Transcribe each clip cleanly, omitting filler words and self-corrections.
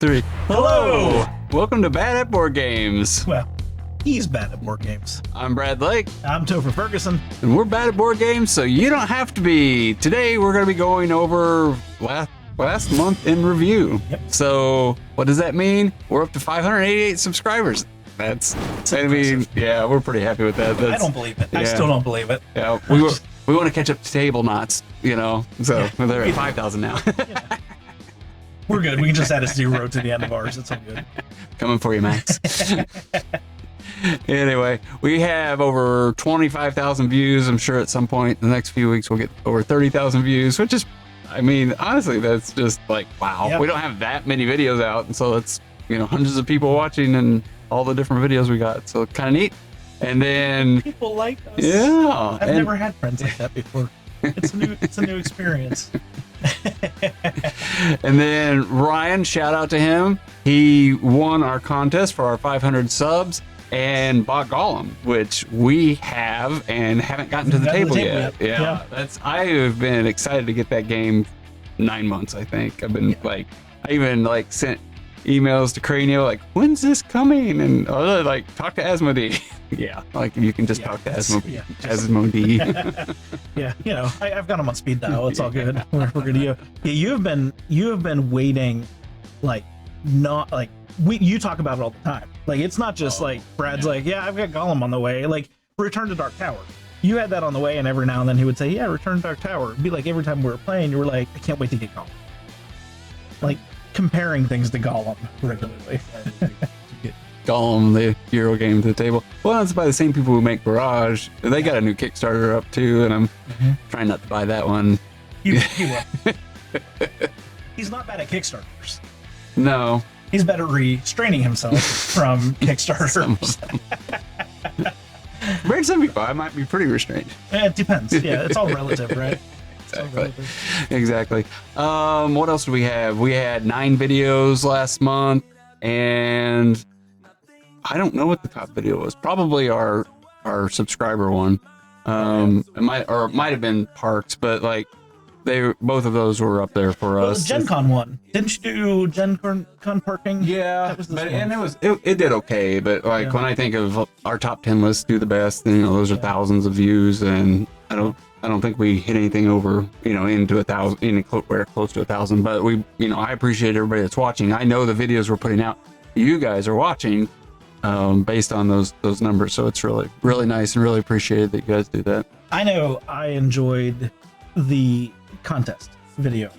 3. Hello! Welcome to Bad at Board Games. Well, he's bad at board games. I'm Brad Lake. I'm Toph Ferguson. And we're bad at board games, so you don't have to be. Today, we're going to be going over last month in review. Yep. So, what does that mean? We're up to 588 subscribers. That's I mean, yeah, we're pretty happy with that. I don't believe it. I still don't believe it. Yeah, we want to catch up to table knots, you know, so they're at 5,000 now. Yeah. We're good. We can just add a 0 to the end of ours. It's all good. Coming for you, Max. Anyway, we have over 25,000 views. I'm sure at some point in the next few weeks we'll get over 30,000 views, which is, I mean, honestly, that's just like, wow. Yep. We don't have that many videos out, and so it's, you know, hundreds of people watching and all the different videos we got, so kind of neat. And then people like us. Yeah. I've never had friends like that before. It's a new experience. And then Ryan, shout out to him. He won our contest for our 500 subs and bought Golem, which we have and haven't gotten to the table yet. Yeah, I have been excited to get that game 9 months. I think I've been I even sent emails to Cranio like, when's this coming? And like, talk to Asmodee. Yeah, like you can just talk to Asmodee. Yeah, you know, I've got him on speed dial. It's all good. We're good to you. Yeah, you have been waiting, you talk about it all the time. Like, it's not just Brad's I've got Golem on the way. Like, Return to Dark Tower. You had that on the way, and every now and then he would say, yeah, Return to Dark Tower. It'd be like every time we were playing, you were like, I can't wait to get Golem. Like, comparing things to Golem regularly. Golem, the Euro game, to the table. Well, it's by the same people who make Barrage. They got a new Kickstarter up too, and I'm trying not to buy that one. He will. He's not bad at Kickstarters. No. He's better restraining himself from Kickstarters. Brand 75 might be pretty restrained. It depends. Yeah, it's all relative, right? Exactly. What else do we have? We had 9 videos last month, and I don't know what the top video was. Probably our subscriber one. It might have been Parks, but both of those were up there for us. Gen Con one. Didn't you do Gen Con parking? Yeah, it did okay, but when I think of our top 10 lists do the best, you know, those are thousands of views, and I don't think we hit anything over, you know, into 1,000, anywhere close to 1,000. But I appreciate everybody that's watching. I know the videos we're putting out, you guys are watching, based on those numbers. So it's really, really nice and really appreciated that you guys do that. I know I enjoyed the contest video.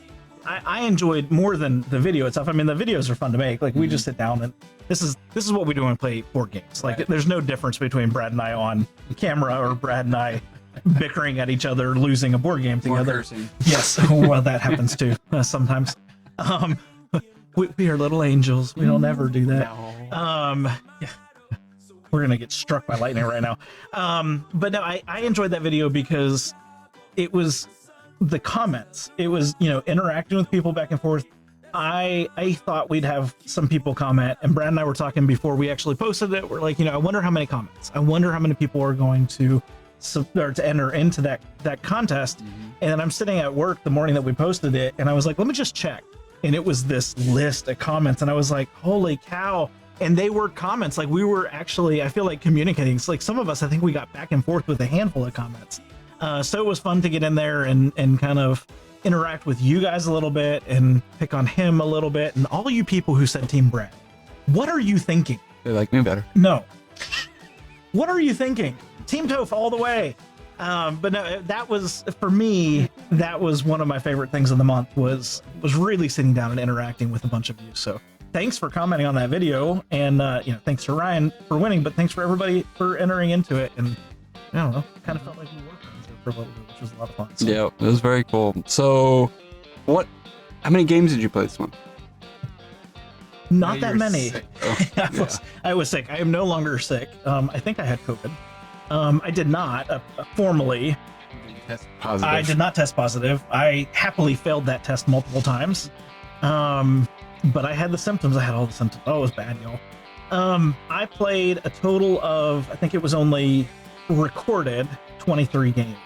I enjoyed more than the video itself. I mean, the videos are fun to make. Like, we just sit down and this is what we do when we play board games. Like, there's no difference between Brad and I on camera or Brad and I bickering at each other, losing a board game together. Yes, well, that happens too sometimes. We are little angels. We don't ever do that. No. Yeah. We're gonna get struck by lightning right now. But no, I enjoyed that video because it was the comments. It was, interacting with people back and forth. I thought we'd have some people comment, and Brad and I were talking before we actually posted it. We're like, I wonder how many comments. I wonder how many people are going to enter into that contest. And then I'm sitting at work the morning that we posted it, and I was like, let me just check. And it was this list of comments, and I was like, holy cow. And they were comments. Like, we were actually, I feel like, communicating. It's like some of us, I think we got back and forth with a handful of comments. So it was fun to get in there and kind of interact with you guys a little bit and pick on him a little bit. And all you people who said Team Brad, what are you thinking? They like me better. No. What are you thinking? Team Toph all the way. But no, that was, for me, that was one of my favorite things of the month, was really sitting down and interacting with a bunch of you. So thanks for commenting on that video, and thanks to Ryan for winning, but thanks for everybody for entering into it. And I don't know, kind of felt like we were friends there for a little bit, which was a lot of fun. So. Yeah, it was very cool. So how many games did you play this month? Not that many. Oh, I was sick. I am no longer sick. I think I had COVID. I did not formally. I did not test positive. I happily failed that test multiple times. But I had the symptoms. I had all the symptoms. Oh, it was bad, y'all. I played a total of, I think it was only recorded 23 games.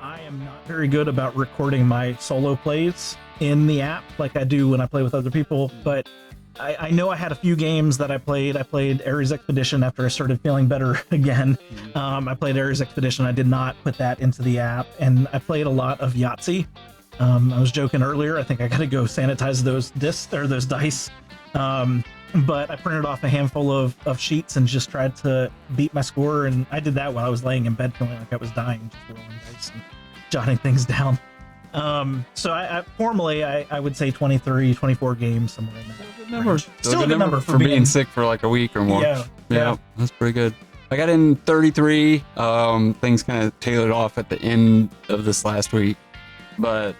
I am not very good about recording my solo plays. in the app like I do when I play with other people, but I know I had a few games that I played. I played Ares Expedition after I started feeling better again. I played Ares Expedition. I did not put that into the app, and I played a lot of Yahtzee. I was joking earlier. I think I got to go sanitize those discs or those dice. But I printed off a handful of sheets and just tried to beat my score. And I did that while I was laying in bed feeling like I was dying, just rolling dice and jotting things down. So I formally, I would say 23, 24 games, somewhere in that. Still a good number for being sick for like a week or more. Yeah, that's pretty good. I got in 33. Things kind of tailored off at the end of this last week, but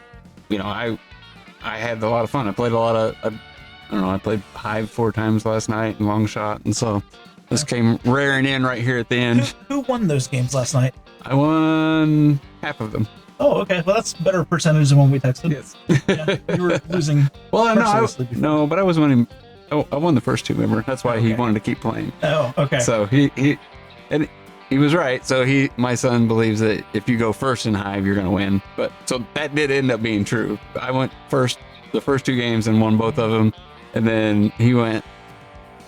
you know, I had a lot of fun. I played a lot of, I don't know, I played Hive 4 times last night and Long Shot, and so this came rearing in right here at the end. Who won those games last night? I won half of them. Oh, okay. Well, that's a better percentage than when we texted. Yes. Yeah, you were losing. Well, no, but I was winning. Oh, I won the first 2, remember? That's why he wanted to keep playing. Oh, okay. So he was right. So my son believes that if you go first in Hive, you're going to win. But so that did end up being true. I went first the first 2 games and won both of them, and then he went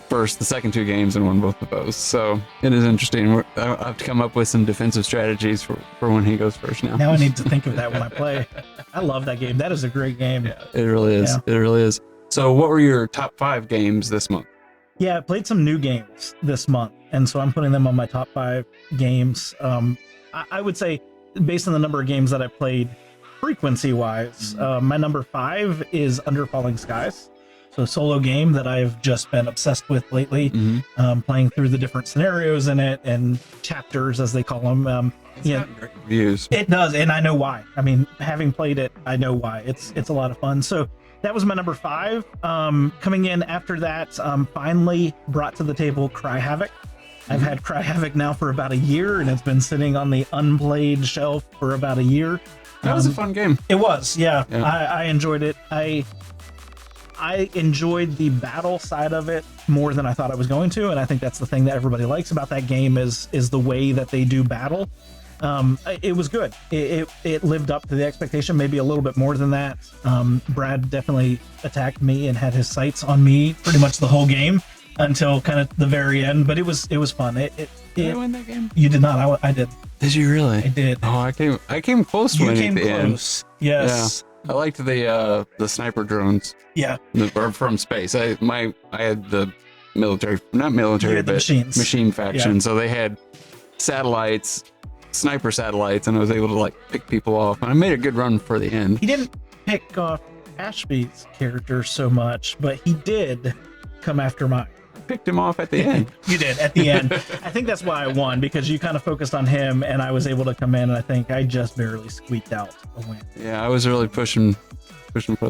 first the second 2 games and won both of those. So it is interesting. I have to come up with some defensive strategies for when he goes first now. Now I need to think of that when I play. I love that game. That is a great game. Yeah, it really is. Yeah. It really is. So what were your top 5 games this month? Yeah, I played some new games this month, and so I'm putting them on my top 5 games. I would say, based on the number of games that I played frequency-wise, my number 5 is Under Falling Skies. So a solo game that I've just been obsessed with lately, playing through the different scenarios in it and chapters, as they call them. Great reviews. It does, and I know why. I mean, having played it, I know why. It's a lot of fun. So that was my number 5. Coming in after that, finally brought to the table Cry Havoc. I've had Cry Havoc now for about a year, and it's been sitting on the unplayed shelf for about a year. That was a fun game. It was, yeah. I enjoyed it. I enjoyed the battle side of it more than I thought I was going to, and I think that's the thing that everybody likes about that game is the way that they do battle. It was good. It lived up to the expectation, maybe a little bit more than that. Brad definitely attacked me and had his sights on me pretty much the whole game until kind of the very end, but it was fun. Did I win that game? You did not. I did. Did you really? I did. Oh, I came close to winning at the end. Yes. Yeah. I liked the sniper drones. Yeah. From space. I had the military, not military, but machine faction. Yeah. So they had satellites, sniper satellites, and I was able to like pick people off. And I made a good run for the end. He didn't pick off Ashby's character so much, but he did come after mine. Picked him off at the end. You did at the end. I think that's why I won, because you kind of focused on him and I was able to come in, and I think I just barely squeaked out a win. Yeah, I was really pushing for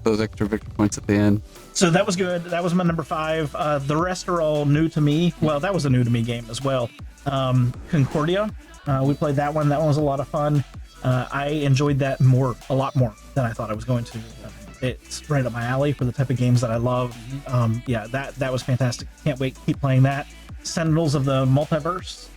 those extra victory points at the end. So that was good. That was my number 5. The rest are all new to me. Well, that was a new to me game as well. Concordia. We played that one. That one was a lot of fun. I enjoyed that a lot more than I thought I was going to. It's right up my alley for the type of games that I love. Yeah, that was fantastic. Can't wait to keep playing that. Sentinels of the Multiverse.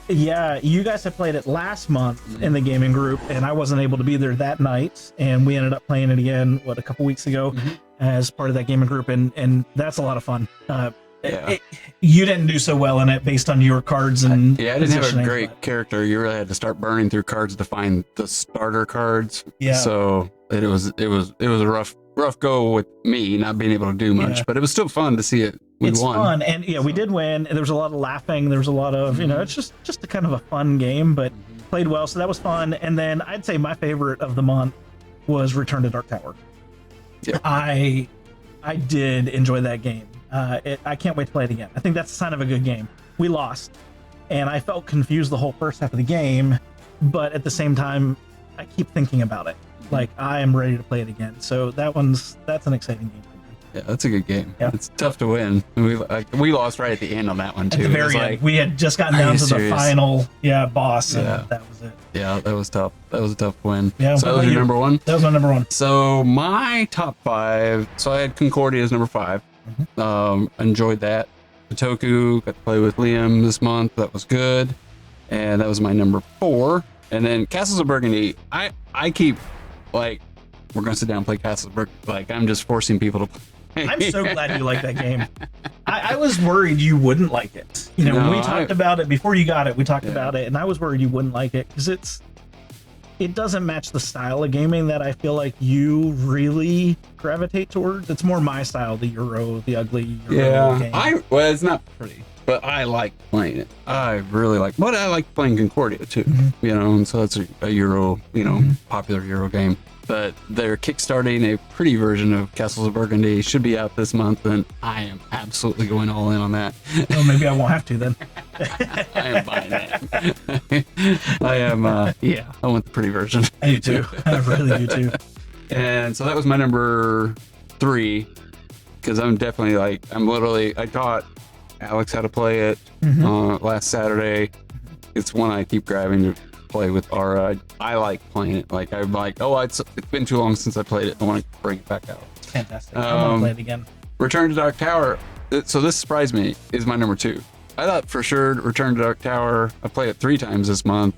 Yeah, you guys had played it last month in the gaming group, and I wasn't able to be there that night, and we ended up playing it again, a couple weeks ago as part of that gaming group, and that's a lot of fun. You didn't do so well in it based on your cards and I didn't have a great character. You really had to start burning through cards to find the starter cards. Yeah. So it was a rough go with me not being able to do much, but it was still fun to see it. It's won. Fun, and we did win. There was a lot of laughing. There was a lot of it's just a kind of a fun game, but played well. So that was fun. And then I'd say my favorite of the month was Return to Dark Tower. Yeah. I did enjoy that game. I can't wait to play it again. I think that's a sign of a good game. We lost, and I felt confused the whole first half of the game, but at the same time, I keep thinking about it. Like, I am ready to play it again. So that's an exciting game. Yeah, that's a good game. Yeah. It's tough to win. We lost right at the end on that one, too. At the very end. We had just gotten down to the final boss, and that was it. Yeah, that was tough. That was a tough win. Yeah, so that was your number 1? That was my number 1. So my top 5, so I had Concordia as number 5. Enjoyed that. Patoku, got to play with Liam this month. That was good. And that was my number 4. And then Castles of Burgundy, I keep, like, we're going to sit down and play Castles of Burgundy. Like, I'm just forcing people to play. I'm so glad you like that game. I was worried you wouldn't like it. You know, when we talked about it before you got it, we talked about it, and I was worried you wouldn't like it because it doesn't match the style of gaming that I feel like you really gravitate toward. It's more my style, the ugly Euro game. Well, it's not pretty, but I like playing it. I really like. But I like playing Concordia too. You know, and so it's a Euro, popular Euro game. But they're kickstarting a pretty version of Castles of Burgundy. Should be out this month, and I am absolutely going all in on that. Well, maybe I won't have to then. I am buying that. I am, I want the pretty version. I do too. I really do too. And so that was my number 3, because I'm definitely I taught Alex how to play it last Saturday. It's one I keep grabbing to play with Ara. I like playing it. Like, I'm like, it's been too long since I played it. I want to bring it back out. Fantastic. I want to play it again. Return to Dark Tower. So this surprised me. Is my number 2. I thought for sure Return to Dark Tower. I played it 3 times this month.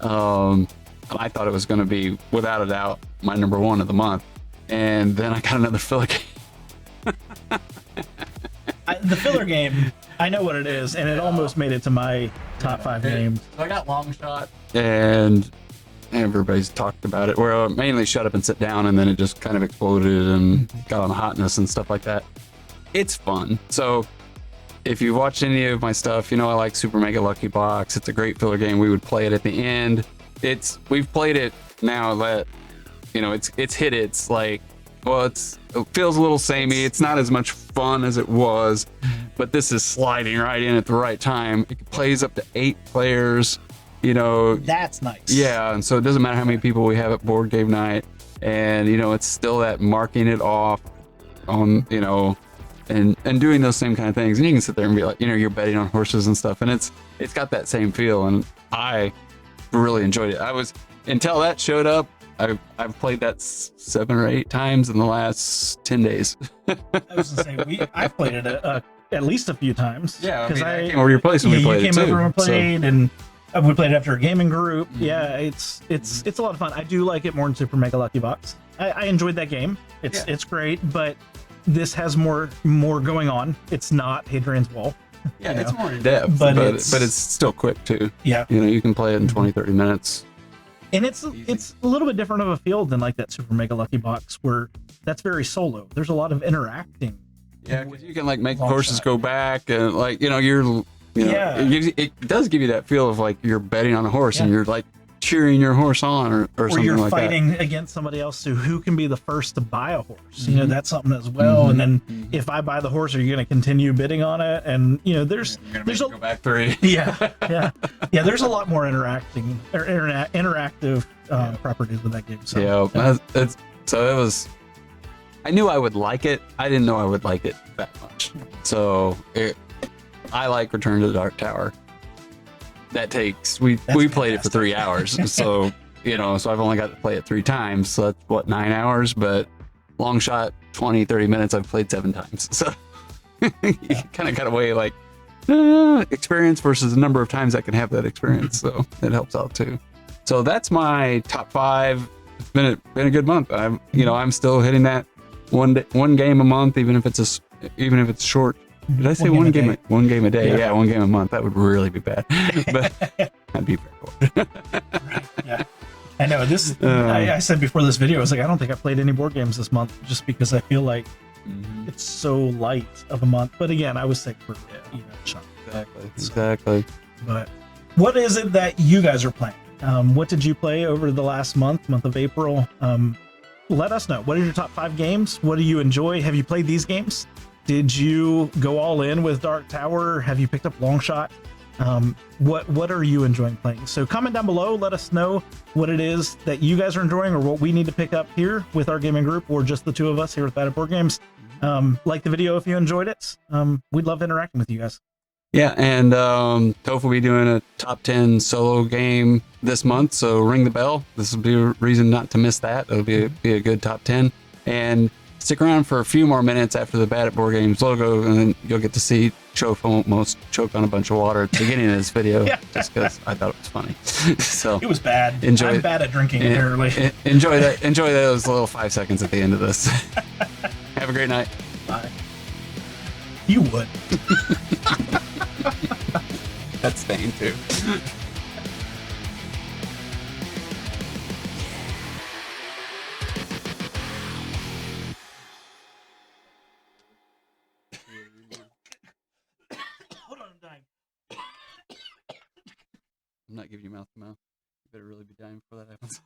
And I thought it was going to be, without a doubt, my number 1 of the month. And then I got another filler game. The filler game, I know what it is, and it almost made it to my top 5 games. So I got Long Shot, and everybody's talked about it. Where mainly Shut Up and Sit Down, and then it just kind of exploded and got on hotness and stuff like that. It's fun. So if you've watched any of my stuff, I like Super Mega Lucky Box. It's a great filler game. We would play it at the end. We've played it now that it's hit its like. Well, it feels a little samey. It's not as much fun as it was, but this is sliding right in at the right time. It plays up to 8 players, That's nice. Yeah, and so it doesn't matter how many people we have at board game night, and it's still that marking it off on, and doing those same kind of things. And you can sit there and be like, you're betting on horses and stuff, and it's got that same feel, and I really enjoyed it. Until that showed up, I've played that 7 or 8 times in the last 10 days. I was gonna say I've played it at least a few times. Yeah, because I came over your place when we played it too. You came over and played, and we played it after a gaming group. Yeah, it's a lot of fun. I do like it more than Super Mega Lucky Box. I enjoyed that game. It's great, but this has more going on. It's not Hadrian's Wall. Yeah, it's more in depth, but it's still quick too. Yeah, you can play it in 20-30 minutes. And it's a little bit different of a field than like that Super Mega Lucky Box, where that's very solo. There's a lot of interacting. Yeah, because you can make horses go back, and it does give you that feel of like you're betting on a horse and you're like cheering your horse on or something you're like that. Or you're fighting against somebody else who can be the first to buy a horse. That's something as well. And then if I buy the horse, are you going to continue bidding on it? And there's go back 3. Yeah. There's a lot more interactive properties with that game. So so it was. I knew I would like it. I didn't know I would like it that much. So I like Return to the Dark Tower. That takes we played it for 3 hours. So so I've only got to play it 3 times. So that's 9 hours. But Long Shot, 20-30 minutes. I've played 7 times. So you kind of got to weigh experience versus the number of times I can have that experience. So it helps out too. So that's my top 5. It's been a good month. I'm still hitting that one game a month, even if it's short. Did I say one game a day? Yeah, 1 game a month. That would really be bad. But I'd be very cool. Right, yeah. I know this. I said before this video, I was like, I don't think I played any board games this month, just because I feel like it's so light of a month. But again, I was sick for a chunk. Exactly. But what is it that you guys are playing? What did you play over the last month of April? Let us know. What are your top 5 games? What do you enjoy? Have you played these games? Did you go all in with Dark Tower? Have you picked up Long Shot? What are you enjoying playing? So comment down below. Let us know what it is that you guys are enjoying, or what we need to pick up here with our gaming group, or just the 2 of us here with Bad at Board Games. Like the video if you enjoyed it. We'd love interacting with you guys. Yeah, and Toph will be doing a top 10 solo game this month, so ring the bell. This will be a reason not to miss that. It'll be a good top 10. And stick around for a few more minutes after the Bad at Board Games logo, and then you'll get to see Toph almost choke on a bunch of water at the beginning of this video, just because I thought it was funny. So it was bad. Enjoy. I'm bad at drinking, apparently. Enjoy that. Enjoy those little 5 seconds at the end of this. Have a great night. Bye. You would. That's staying too. Hold on, I'm dying. I'm not giving you mouth to mouth. You better really be dying before that happens.